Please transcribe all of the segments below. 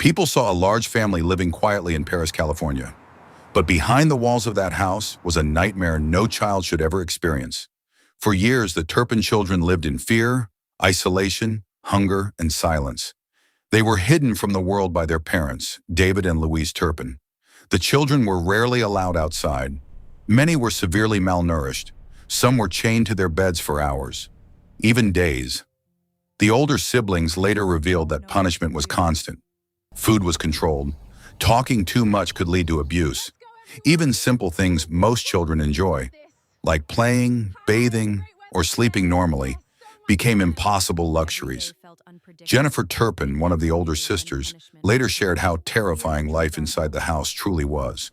People saw a large family living quietly in Paris, California. But behind the walls of that house was a nightmare no child should ever experience. For years, the Turpin children lived in fear, isolation, hunger, and silence. They were hidden from the world by their parents, David and Louise Turpin. The children were rarely allowed outside. Many were severely malnourished. Some were chained to their beds for hours, even days. The older siblings later revealed that punishment was constant. Food was controlled. Talking too much could lead to abuse. Even simple things most children enjoy, like playing, bathing, or sleeping normally, became impossible luxuries. Jennifer Turpin, one of the older sisters, later shared how terrifying life inside the house truly was.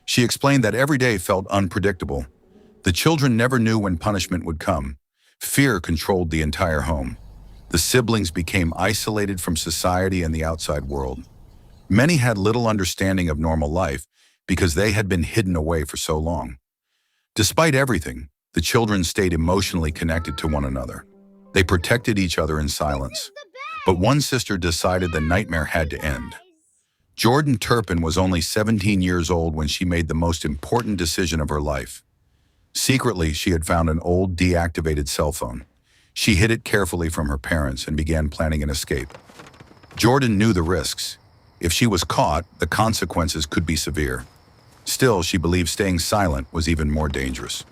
She explained that every day felt unpredictable. The children never knew when punishment would come. Fear controlled the entire home. The siblings became isolated from society and the outside world. Many had little understanding of normal life because they had been hidden away for so long. Despite everything, the children stayed emotionally connected to one another. They protected each other in silence. But one sister decided the nightmare had to end. Jordan Turpin was only 17 years old when she made the most important decision of her life. Secretly, she had found an old, deactivated cell phone. She hid it carefully from her parents and began planning an escape. Jordan knew the risks. If she was caught, the consequences could be severe. Still, she believed staying silent was even more dangerous.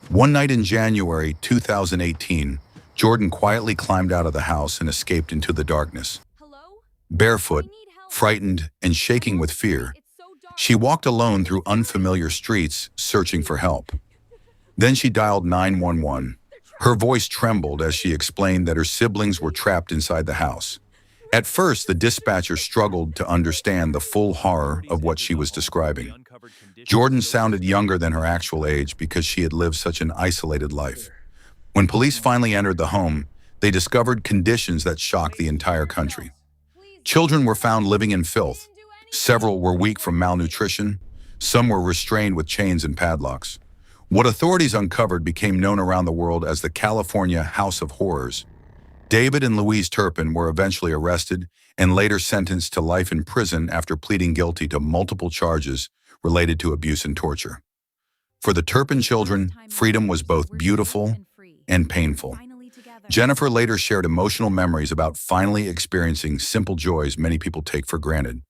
One night in January 2018, Jordan quietly climbed out of the house and escaped into the darkness. Barefoot, frightened, and shaking with fear, she walked alone through unfamiliar streets, searching for help. Then she dialed 911. Her voice trembled as she explained that her siblings were trapped inside the house. At first, the dispatcher struggled to understand the full horror of what she was describing. Jordan sounded younger than her actual age because she had lived such an isolated life. When police finally entered the home, they discovered conditions that shocked the entire country. Children were found living in filth. Several were weak from malnutrition. Some were restrained with chains and padlocks. What authorities uncovered became known around the world as the California House of Horrors. David and Louise Turpin were eventually arrested and later sentenced to life in prison after pleading guilty to multiple charges related to abuse and torture. For the Turpin children, freedom was both beautiful and painful. Jennifer later shared emotional memories about finally experiencing simple joys many people take for granted.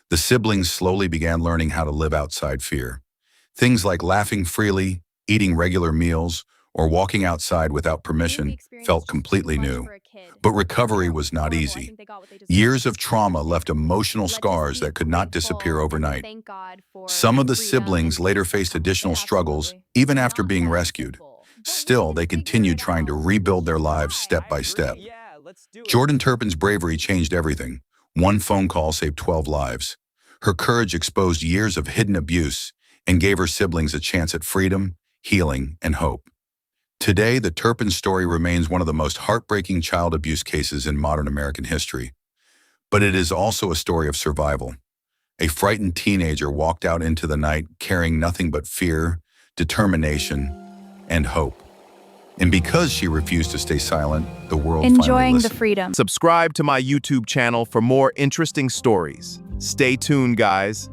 The siblings slowly began learning how to live outside fear. Things like laughing freely, eating regular meals, or walking outside without permission felt completely new. But recovery was not easy. Years of trauma left emotional scars that could not disappear overnight. Some of the siblings later faced additional struggles, even after being rescued. Still, they continued trying to rebuild their lives step by step. Jordan Turpin's bravery changed everything. One phone call saved 12 lives. Her courage exposed years of hidden abuse and gave her siblings a chance at freedom, healing, and hope. Today, the Turpin story remains one of the most heartbreaking child abuse cases in modern American history. But it is also a story of survival. A frightened teenager walked out into the night carrying nothing but fear, determination, and hope. And because she refused to stay silent, the world finally Enjoying the listened. freedom. Subscribe to my YouTube channel for more interesting stories. Stay tuned, guys.